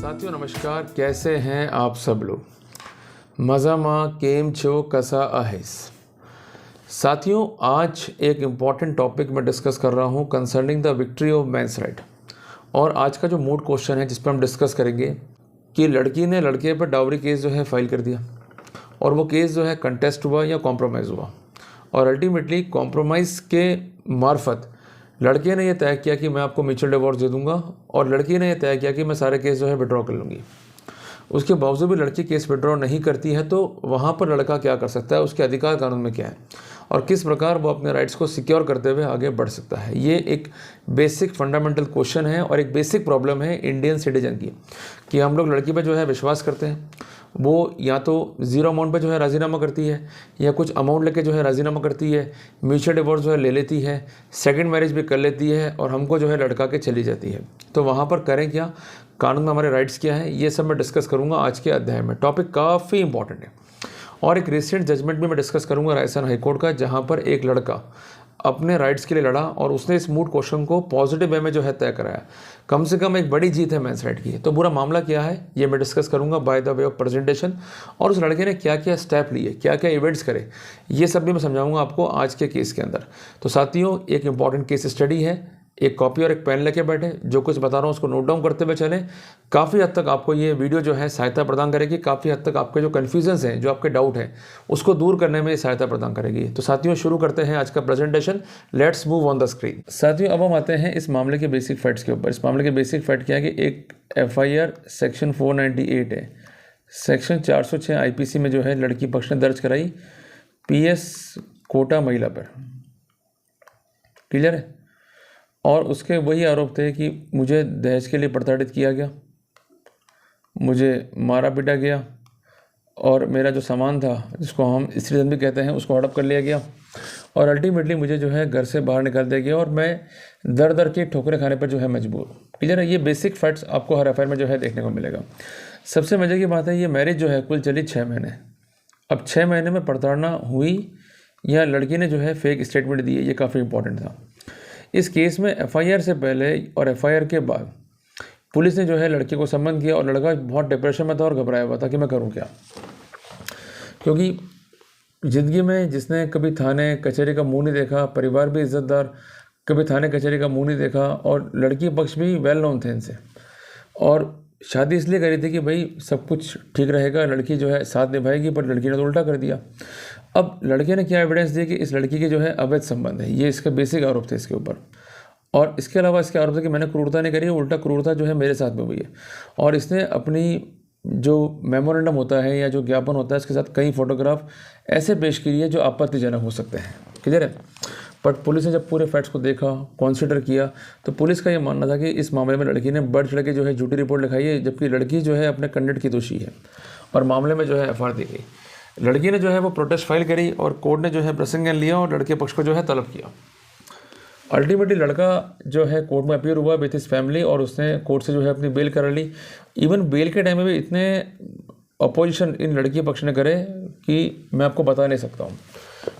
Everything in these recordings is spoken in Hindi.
साथियों नमस्कार, कैसे हैं आप सब लोग। मज़ामा केम छो कसा आहेस। साथियों आज एक इम्पॉर्टेंट टॉपिक मैं डिस्कस कर रहा हूं concerning the victory of man's right. और आज का जो मूड क्वेश्चन है जिस पर हम डिस्कस करेंगे कि लड़की ने लड़के पर डाउरी केस जो है फाइल कर दिया और वो केस जो है कंटेस्ट हुआ या कॉम्प्रोमाइज़ हुआ और अल्टीमेटली कॉम्प्रोमाइज़ के मार्फत लड़के ने यह तय किया कि मैं आपको म्यूचुअल डिवोर्स दे दूंगा और लड़की ने यह तय किया कि मैं सारे केस जो है विड्रॉ कर लूँगी। उसके बावजूद भी लड़की केस विड्रॉ नहीं करती है तो वहाँ पर लड़का क्या कर सकता है, उसके अधिकार कानून में क्या है और किस प्रकार वो अपने राइट्स को सिक्योर करते हुए आगे बढ़ सकता है। ये एक बेसिक फंडामेंटल क्वेश्चन है और एक बेसिक प्रॉब्लम है इंडियन सिटीजन की कि हम लोग लड़की पर जो है विश्वास करते हैं, वो या तो ज़ीरो अमाउंट पे जो है राज़ीनामा करती है या कुछ अमाउंट लेके जो है राज़ीनामा करती है, म्यूचुअल डिवोर्स जो है ले लेती है, सेकंड मैरिज भी कर लेती है और हमको जो है लड़का के चली जाती है। तो वहाँ पर करें क्या, कानून में हमारे राइट्स क्या है, ये सब मैं डिस्कस करूँगा आज के अध्याय में। टॉपिक काफ़ी इंपॉर्टेंट है और एक रिसेंट जजमेंट भी मैं डिस्कस करूँगा राजस्थान हाईकोर्ट का, जहाँ पर एक लड़का अपने राइट्स के लिए लड़ा और उसने इस मूड क्वेश्चन को पॉजिटिव वे में जो है तय कराया। कम से कम एक बड़ी जीत है मेंस राइट की। तो पूरा मामला क्या है ये मैं डिस्कस करूंगा by the way of presentation और उस लड़के ने क्या क्या स्टेप लिए, क्या क्या इवेंट्स करे, ये सब भी मैं समझाऊंगा आपको आज के केस के अंदर। तो साथियों एक इंपॉर्टेंट केस स्टडी है, एक कॉपी और एक पेन लेके बैठे, जो कुछ बता रहा हूँ उसको नोट डाउन करते हुए चलें। काफ़ी हद तक आपको ये वीडियो जो है सहायता प्रदान करेगी, काफ़ी हद तक आपके जो कन्फ्यूजन्स हैं, जो आपके डाउट हैं, उसको दूर करने में सहायता प्रदान करेगी। तो साथियों शुरू करते हैं आज का presentation. Let's move on the screen. साथियों अब हम आते हैं इस मामले के बेसिक फैक्ट्स के ऊपर। इस मामले के बेसिक फैक्ट क्या है कि एक FIR सेक्शन 498 है, सेक्शन 406 IPC में जो है लड़की पक्ष ने दर्ज कराई PS कोटा महिला पर। क्लियर है। और उसके वही आरोप थे कि मुझे दहेज के लिए प्रताड़ित किया गया, मुझे मारा पीटा गया और मेरा जो सामान था जिसको हम स्त्रीधन भी कहते हैं उसको हड़प कर लिया गया और अल्टीमेटली मुझे जो है घर से बाहर निकाल दिया गया और मैं दर दर की ठोकरें खाने पर जो है मजबूर। क्लियर है। ये बेसिक फैक्ट्स आपको हर FIR में जो है देखने को मिलेगा। सबसे मज़े की बात है ये मैरिज जो है कुल चली 6 महीने। अब 6 महीने में प्रताड़ना हुई या लड़की ने जो है फेक स्टेटमेंट दी है, ये काफ़ी इंपॉर्टेंट था। इस केस में FIR से पहले और FIR के बाद पुलिस ने जो है लड़के को सम्मन किया और लड़का बहुत डिप्रेशन में था और घबराया हुआ था कि मैं करूं क्या, क्योंकि ज़िंदगी में जिसने कभी थाने कचहरी का मुंह नहीं देखा, परिवार भी इज्जतदार, कभी थाने कचहरी का मुंह नहीं देखा और लड़की पक्ष भी वेल नोन थे इनसे और शादी इसलिए करी थी कि भाई सब कुछ ठीक रहेगा, लड़की जो है साथ निभाएगी, पर लड़की ने तो उल्टा कर दिया। अब लड़के ने क्या एविडेंस दिया कि इस लड़की के जो है अवैध संबंध है, ये इसके बेसिक आरोप थे इसके ऊपर। और इसके अलावा इसके आरोप थे कि मैंने क्रूरता नहीं करी, उल्टा क्रूरता जो है मेरे साथ में हुई है और इसने अपनी जो मेमोरेंडम होता है या जो ज्ञापन होता है इसके साथ कई फोटोग्राफ ऐसे पेश किए है जो आपत्तिजनक हो सकते हैं। क्लियर है। बट पुलिस ने जब पूरे फैक्ट्स को देखा, कंसीडर किया, तो पुलिस का ये मानना था कि इस मामले में लड़की ने बढ़ चढ़ के जो है झूठी रिपोर्ट लिखाई है, जबकि लड़की जो है अपने कंडक्ट की दोषी है और मामले में जो है FIR दी गई। लड़की ने जो है वो प्रोटेस्ट फाइल करी और कोर्ट ने जो है प्रसंज्ञान लिया और लड़के पक्ष को जो है तलब किया। अल्टीमेटली लड़का जो है कोर्ट में अपीयर हुआ विथ हिज फैमिली और उसने कोर्ट से जो है अपनी बेल करा ली। इवन बेल के टाइम में भी इतने अपोजिशन इन लड़की पक्ष ने करे कि मैं आपको बता नहीं सकता हूँ।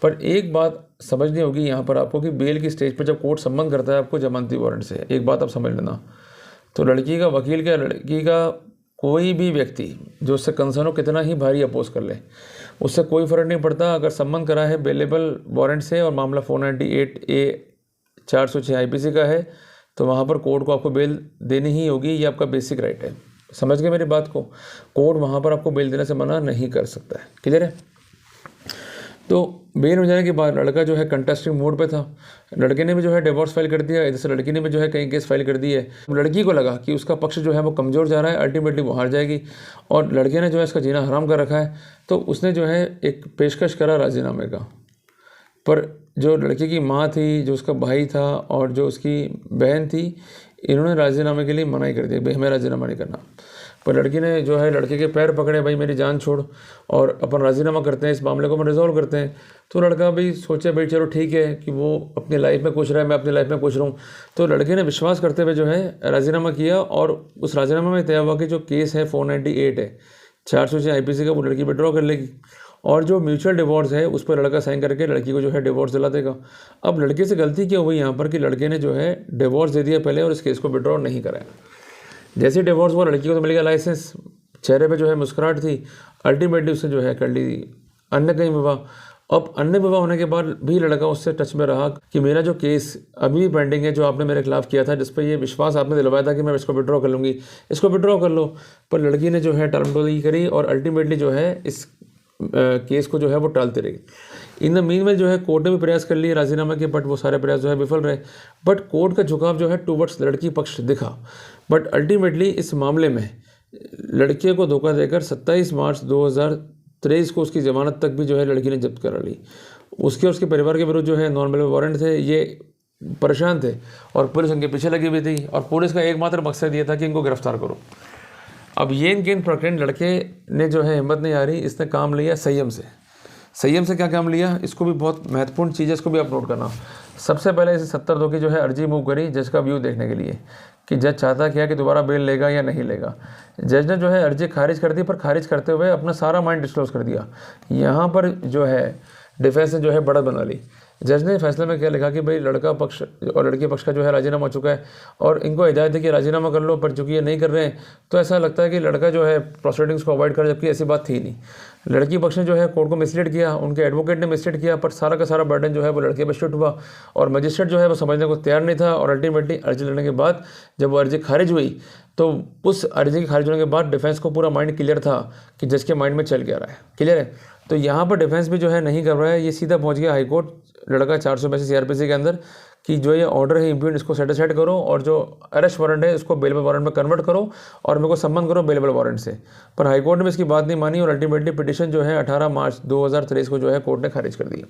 पर एक बात समझनी होगी यहाँ पर आपको कि बेल की स्टेज पर जब कोर्ट सम्मन करता है आपको जमानती वारंट से, एक बात आप समझ लेना, तो लड़की का वकील का लड़की का कोई भी व्यक्ति जो उससे कंसर्न हो कितना ही भारी अपोज कर ले, उससे कोई फ़र्क नहीं पड़ता। अगर सम्मन करा है बेलेबल वारंट से और मामला 498A 406 IPC का है तो वहाँ पर कोर्ट को आपको बेल देनी ही होगी, ये आपका बेसिक राइट है। समझ गए मेरी बात को। कोर्ट वहाँ पर आपको बेल देने से मना नहीं कर सकता है। क्लियर है। तो बेल हो जाने के बाद लड़का जो है कंटेस्टिंग मोड पे था। लड़के ने भी जो है डिवोर्स फाइल कर दिया, इधर से लड़की ने भी जो है कई केस फाइल कर दिए। लड़की को लगा कि उसका पक्ष जो है वो कमज़ोर जा रहा है, अल्टीमेटली वो हार जाएगी और लड़के ने जो है इसका जीना हराम कर रखा है। तो उसने जो है एक पेशकश करा राजीनामे का, पर जो लड़की की माँ थी, जो उसका भाई था और जो उसकी बहन थी, इन्होंने राजीनामे के लिए मना ही कर दिया, भाई हमें राजीनामा नहीं करना। पर लड़की ने जो है लड़के के पैर पकड़े, भाई मेरी जान छोड़ और अपन राजीनामा करते हैं, इस मामले को हम रिजॉल्व करते हैं। तो लड़का भी सोचे भाई चलो ठीक है कि वो अपनी लाइफ में खुश रहा है, मैं अपनी लाइफ में खुश रहूँ। तो लड़के ने विश्वास करते हुए जो है राजीनामा किया और उस राजीनामे में तय हुआ कि जो केस है 498 है 406 IPC का, वो लड़की विड्रॉ कर लेगी और जो म्यूचुअल डिवोर्स है उस पर लड़का साइन करके लड़की को जो है डिवोर्स दिला देगा। अब लड़के से गलती क्या हुई यहाँ पर कि लड़के ने जो है डिवोर्स दे दिया पहले और इस केस को विड्रॉ नहीं कराया। जैसे डिवोर्स हुआ, लड़की को तो मिल गया लाइसेंस, चेहरे पे जो है मुस्कुराहट थी, अल्टीमेटली उससे जो है कर ली अन्य कहीं विवाह। अब अन्य विवाह होने के बाद भी लड़का उससे टच में रहा कि मेरा जो केस अभी भी पेंडिंग है, जो आपने मेरे खिलाफ किया था, जिस पर ये विश्वास आपने दिलवाया था कि मैं इसको विड्रॉ कर लूँगी, इसको विड्रॉ कर लो। पर लड़की ने जो है टालमटोली करी और अल्टीमेटली जो है इस केस को जो है वो टालती रही। इन द मीन में जो है कोर्ट ने भी प्रयास कर लिए राजीनामा के, बट वो सारे प्रयास जो है विफल रहे। बट कोर्ट का झुकाव जो है टूवर्ड्स लड़की पक्ष दिखा। बट अल्टीमेटली इस मामले में लड़के को धोखा देकर 27 मार्च 2023 को उसकी जमानत तक भी जो है लड़की ने जब्त करा ली। उसके परिवार के विरुद्ध जो है नॉर्मल वारंट थे, ये परेशान थे और पुलिस उनके पीछे लगी हुई थी और पुलिस का एकमात्र मकसद ये था कि इनको गिरफ्तार करो। अब ये इनके प्रकरण लड़के ने जो है हिम्मत नहीं आ रही, इसने काम लिया संयम से। संयम से क्या काम लिया, इसको भी बहुत महत्वपूर्ण चीज़ है, इसको भी आप नोट करना। सबसे पहले इसे 70-2 की जो है अर्जी मूव करी जज का व्यू देखने के लिए कि जज चाहता क्या कि दोबारा बेल लेगा या नहीं लेगा। जज ने जो है अर्जी खारिज कर दी, पर खारिज करते हुए अपना सारा माइंड डिस्क्लोज कर दिया। यहाँ पर जो है डिफेंस ने जो है बढ़त बना ली। जज ने फैसले में क्या लिखा कि भाई लड़का पक्ष और लड़की पक्ष का जो है राजीनामा हो चुका है और इनको हिदायत है कि राजीनामा कर लो, पर चूंकि ये नहीं कर रहे हैं तो ऐसा लगता है कि लड़का जो है प्रोसीडिंग्स को अवॉइड कर, जबकि ऐसी बात थी नहीं। लड़की पक्ष ने जो है कोर्ट को मिसलीड किया, उनके एडवोकेट ने मिसलीड किया, पर सारा का सारा बर्डन जो है वो लड़के पर शिफ्ट हुआ और मजिस्ट्रेट जो है वो समझने को तैयार नहीं था। और अल्टीमेटली अर्जी लेने के बाद जब वो अर्जी खारिज हुई तो उस अर्जी के खारिज होने के बाद डिफेंस को पूरा माइंड क्लियर था कि जज के माइंड में चल क्या रहा है, क्लियर है। तो यहाँ पर डिफेंस भी जो है नहीं कर रहा है, ये सीधा पहुँच गया हाईकोर्ट लड़का 482 CRPC के अंदर कि जो ये ऑर्डर है इम्प्यून इसको सेटिस्फाइड करो और जो अरेस्ट वारंट है इसको बेलेबल वारंट में कन्वर्ट करो और मेरे को सम्मन करो बेलेबल वारंट से। पर हाईकोर्ट ने इसकी बात नहीं मानी और अल्टीमेटली पिटीशन जो है 18 मार्च 2023 को जो है कोर्ट ने खारिज कर दी।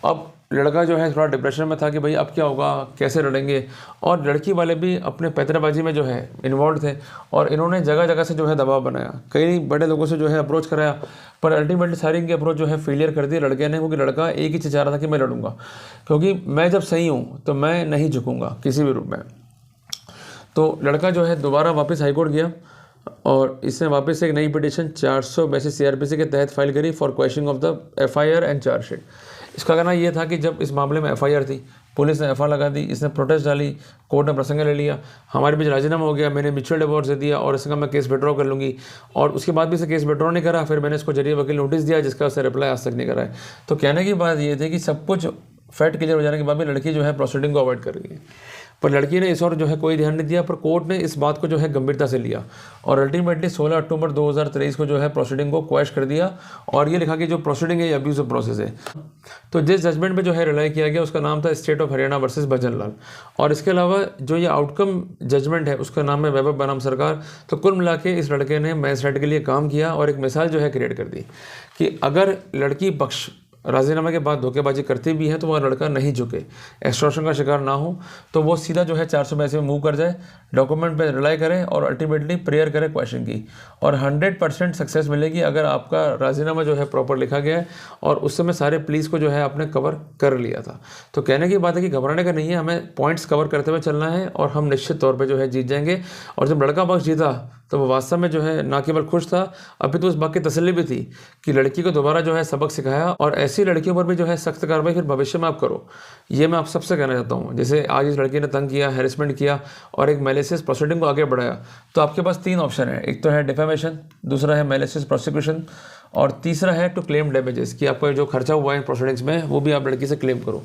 अब लड़का जो है थोड़ा डिप्रेशन में था कि भाई अब क्या होगा, कैसे लड़ेंगे। और लड़की वाले भी अपने पैतराबाजी में जो है इन्वॉल्व थे और इन्होंने जगह जगह से जो है दबाव बनाया, कई बड़े लोगों से जो है अप्रोच कराया, पर अल्टीमेटली सारी इनकी अप्रोच जो है फेलियर कर दी लड़के ने, क्योंकि लड़का एक ही चीज़ चाह रहा था कि मैं लड़ूंगा, क्योंकि मैं जब सही हूँ तो मैं नहीं झुकूंगा किसी भी रूप में। तो लड़का जो है दोबारा वापस हाईकोर्ट गया और इसने वापस एक नई पिटीशन 482 CRPC के तहत फाइल करी for questioning of the FIR and chargesheet. इसका कहना यह था कि जब इस मामले में FIR थी, पुलिस ने FIR लगा दी, इसने प्रोटेस्ट डाली, कोर्ट ने प्रसंग ले लिया, हमारे बीच राजीनामा हो गया, मैंने म्यूचुअल डिवोर्स दे दिया और इसका मैं केस विड्रॉ कर लूँगी। और उसके बाद भी इसे केस विड्रॉ नहीं करा, फिर मैंने इसको जरिए वकील नोटिस दिया जिसका उसे रिप्लाई आज तक नहीं करा है। तो कहने की बात ये थी कि सब कुछ फैक्ट क्लियर हो जाने के बाद भी लड़की जो है प्रोसीडिंग को अवॉइड कर रही है, पर लड़की ने इस और जो है कोई ध्यान नहीं दिया। पर कोर्ट ने इस बात को जो है गंभीरता से लिया और अल्टीमेटली 16 अक्टूबर 2023 को जो है प्रोसीडिंग को क्वैश कर दिया और ये लिखा कि जो प्रोसीडिंग है ये अब्यूजिव प्रोसेस है। तो जिस जजमेंट पे जो है रिलाई किया गया उसका नाम था स्टेट ऑफ हरियाणा वर्सेस भजन लाल, और इसके अलावा जो ये आउटकम जजमेंट है उसका नाम है वैभव बनाम सरकार। तो कुल मिला के इस लड़के ने मैजिस्ट्रेट के लिए काम किया और एक मिसाल जो है क्रिएट कर दी कि अगर लड़की पक्ष राजीनामे के बाद धोखेबाजी करती भी है तो वह लड़का नहीं झुके, एक्सटॉर्शन का शिकार ना हो, तो वो सीधा जो है 482 में मूव कर जाए, डॉक्यूमेंट पे रिलाई करें और अल्टीमेटली प्रेयर करें क्वेश्चन की, और 100% सक्सेस मिलेगी अगर आपका राजीनामा जो है प्रॉपर लिखा गया है और उस समय सारे प्लीज़ को जो है आपने कवर कर लिया था। तो कहने की बात है कि घबराने का नहीं है, हमें पॉइंट्स कवर करते हुए चलना है और हम निश्चित तौर पर जो है जीत जाएंगे। और जब लड़का पक्ष जीता तो वो वास्तव में जो है ना केवल खुश था, अभी तो उस बात की तसल्ली भी थी कि लड़की को दोबारा जो है सबक सिखाया और ऐसी लड़कियों पर भी जो है सख्त कार्रवाई फिर भविष्य में आप करो। ये मैं आप सबसे कहना चाहता हूँ। जैसे आज इस लड़की ने तंग किया, हैरेसमेंट किया और एक मैलिशियस प्रोसीडिंग को आगे बढ़ाया, तो आपके पास 3 ऑप्शन है। एक तो है डिफेमेशन, दूसरा है मैलिशियस प्रोसिक्यूशन और तीसरा है टू क्लेम डैमेजेस, कि आपका जो खर्चा हुआ है प्रोसीडिंग्स में वो भी आप लड़की से क्लेम करो।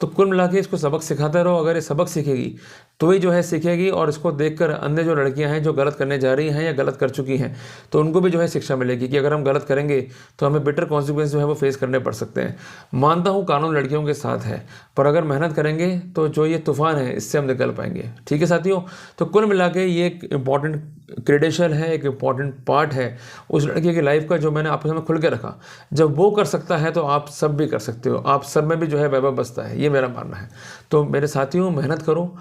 तो कुल मिला के इसको सबक सिखाते रहो। अगर ये सबक सीखेगी तो ही जो है सीखेगी और इसको देखकर अन्य जो लड़कियां हैं जो गलत करने जा रही हैं या गलत कर चुकी हैं तो उनको भी जो है शिक्षा मिलेगी कि अगर हम गलत करेंगे तो हमें बेटर कॉन्सिक्वेंस जो है वो फेस करने पड़ सकते हैं। मानता हूँ कानून लड़कियों के साथ है, पर अगर मेहनत करेंगे तो जो ये तूफान है इससे हम निकल पाएंगे। ठीक है साथियों, तो कुल मिला के ये एक इंपॉर्टेंट क्रेडेंशियल है, एक इंपॉर्टेंट पार्ट है उस लड़की की लाइफ का जो मैंने आपके सामने खुल के रखा। जब वो कर सकता है तो आप सब भी कर सकते हो, आप सब में भी जो है वैभव बसता है, ये मेरा मानना है। तो मेरे साथियों, मेहनत करो,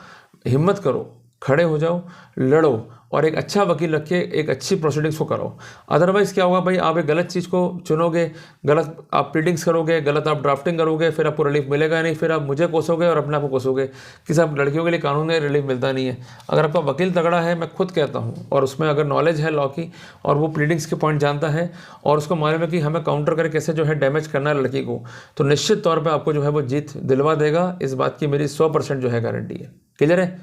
हिम्मत करो, खड़े हो जाओ, लड़ो और एक अच्छा वकील रख के एक अच्छी प्रोसीडिंग्स को करो। अदरवाइज़ क्या होगा भाई, आप एक गलत चीज़ को चुनोगे, गलत आप प्लीडिंग्स करोगे, गलत आप ड्राफ्टिंग करोगे, फिर आपको रिलीफ मिलेगा नहीं, फिर आप मुझे कोसोगे और अपने आप को कोसोगे कि सब लड़कियों के लिए कानून में रिलीफ मिलता नहीं है। अगर आपका वकील तगड़ा है, मैं खुद कहता हूँ, और उसमें अगर नॉलेज है लॉ की और वो प्लीडिंग्स के पॉइंट जानता है और उसको मालूम है कि हमें काउंटर करके कैसे जो है डैमेज करना है लड़की को, तो निश्चित तौर पर आपको जो है वो जीत दिलवा देगा। इस बात की मेरी 100% जो है गारंटी है। क्लियर है?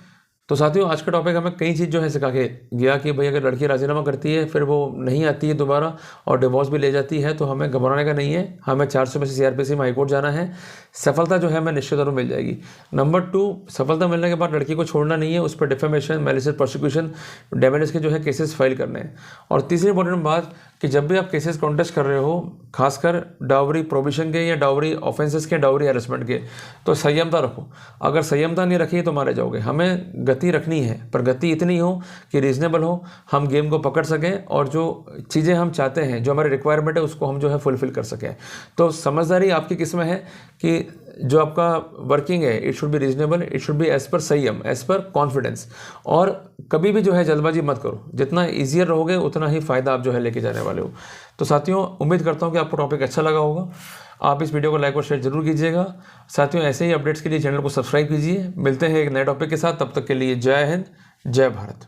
तो साथियों आज का टॉपिक हमें कई चीज़ जो है सिखा के गया कि भाई अगर लड़की राजीनामा करती है फिर वो नहीं आती है दोबारा और डिवोर्स भी ले जाती है तो हमें घबराने का नहीं है, हमें 400 में से सीआरपीसी में हाईकोर्ट जाना है। सफलता जो है हमें निश्चित तौर पर मिल जाएगी। नंबर 2, सफलता मिलने के बाद लड़की को छोड़ना नहीं है, उस पर डिफेमेशन, मैलिशियस प्रोसिक्यूशन, डैमेजेस के जो है केसेस फाइल करने हैं। और तीसरी इंपॉर्टेंट बात कि जब भी आप केसेस कॉन्टेस्ट कर रहे हो, खासकर डाउरी प्रोविशन के या डाउरी ऑफेंसेस के, डाउरी हैरेसमेंट के, तो संयमता रखो। अगर संयमता नहीं रखी तो मारे जाओगे। हमें गति रखनी है पर गति इतनी हो कि रीजनेबल हो, हम गेम को पकड़ सकें और जो चीज़ें हम चाहते हैं, जो हमारी रिक्वायरमेंट है, उसको हम जो है फुलफिल कर सकें। तो समझदारी आपकी किस में है कि जो आपका वर्किंग है it should be reasonable, it should be as per संयम, एज पर कॉन्फिडेंस। और कभी भी जो है जल्दबाजी मत करो, जितना ईजियर रहोगे उतना ही फ़ायदा आप जो है लेके जाने वाले हो। तो साथियों उम्मीद करता हूँ कि आपको टॉपिक अच्छा लगा होगा। आप इस वीडियो को लाइक और शेयर जरूर कीजिएगा। साथियों ऐसे ही अपडेट्स के लिए चैनल को सब्सक्राइब कीजिए। मिलते हैं एक नए टॉपिक के साथ, तब तक के लिए जय हिंद, जय भारत।